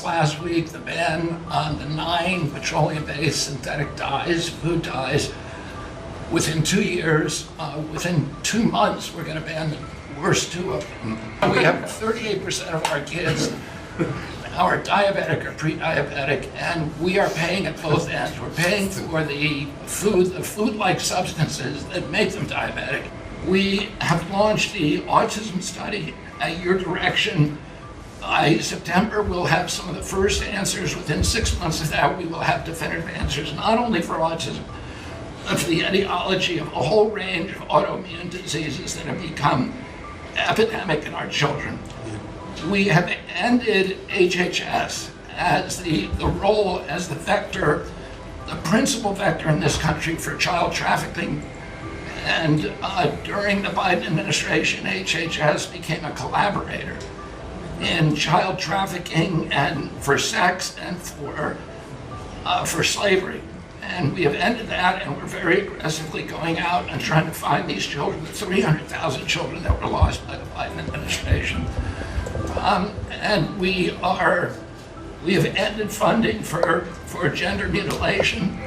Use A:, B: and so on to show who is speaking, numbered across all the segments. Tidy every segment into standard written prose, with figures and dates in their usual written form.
A: last week the ban on the 9 petroleum-based synthetic dyes, food dyes. Within 2 years, within 2 months, we're going to ban the worst 2 of them. We have 38% of our kids now are diabetic or pre-diabetic, and we are paying at both ends. We're paying for the food-like substances that make them diabetic. We have launched the autism study at your direction. By September, we'll have some of the first answers. Within 6 months of that, we will have definitive answers, not only for autism, but for the etiology of a whole range of autoimmune diseases that have become epidemic in our children. We have ended HHS as the role as the vector, the principal vector in this country for child trafficking. And during the Biden administration, HHS became a collaborator in child trafficking and for sex and for slavery. And we have ended that, and we're very aggressively going out and trying to find these children, the 300,000 children that were lost by the Biden administration. And we have ended funding for gender mutilation.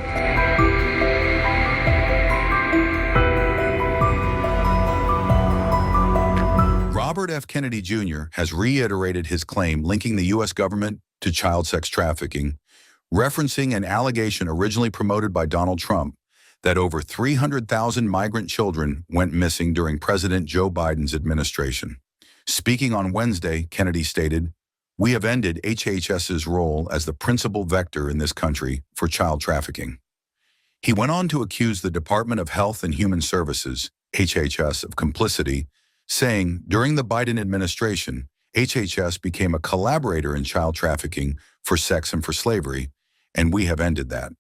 B: Robert F. Kennedy Jr. has reiterated his claim linking the U.S. government to child sex trafficking, referencing an allegation originally promoted by Donald Trump that over 300,000 migrant children went missing during President Joe Biden's administration. Speaking on Wednesday, Kennedy stated, "We have ended HHS's role as the principal vector in this country for child trafficking." He went on to accuse the Department of Health and Human Services, HHS, of complicity, saying during the Biden administration, HHS became a collaborator in child trafficking for sex and for slavery, and we have ended that.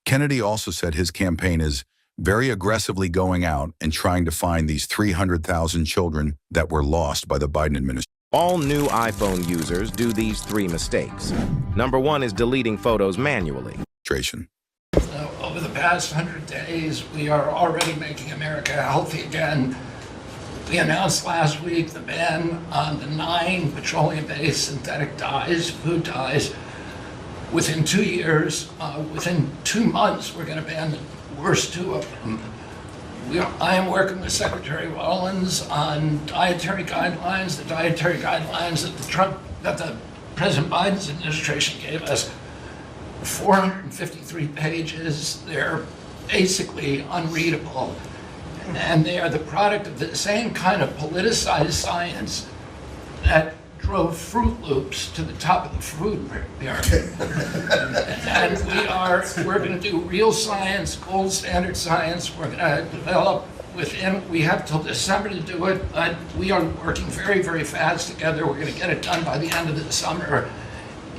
B: Kennedy also said his campaign is very aggressively going out and trying to find these 300,000 children that were lost by the Biden administration.
C: All new iPhone users do these 3 mistakes. Number 1 is deleting photos manually.
A: Over the past 100 days, we are already making America healthy again. We announced last week the ban on the 9 petroleum-based synthetic dyes, food dyes. Within 2 years, within 2 months, we're going to ban the worst 2 of them. I am working with Secretary Rollins on dietary guidelines, the dietary guidelines that the President Biden's administration gave us. 453 pages. They're basically unreadable. And they are the product of the same kind of politicized science that drove Fruit Loops to the top of the food pyramid. And we're going to do real science, gold standard science. We're going to develop we have till December to do it, but we are working very, very fast together. We're going to get it done by the end of the summer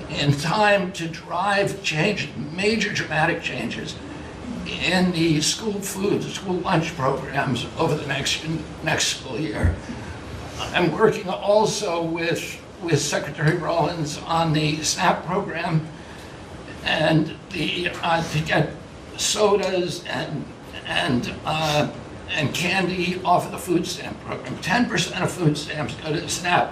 A: in time to drive change, major dramatic changes in the school food, the school lunch programs over the next school year. I'm working also with Secretary Rollins on the SNAP program and to get sodas and candy off of the food stamp program. 10% of food stamps go to SNAP.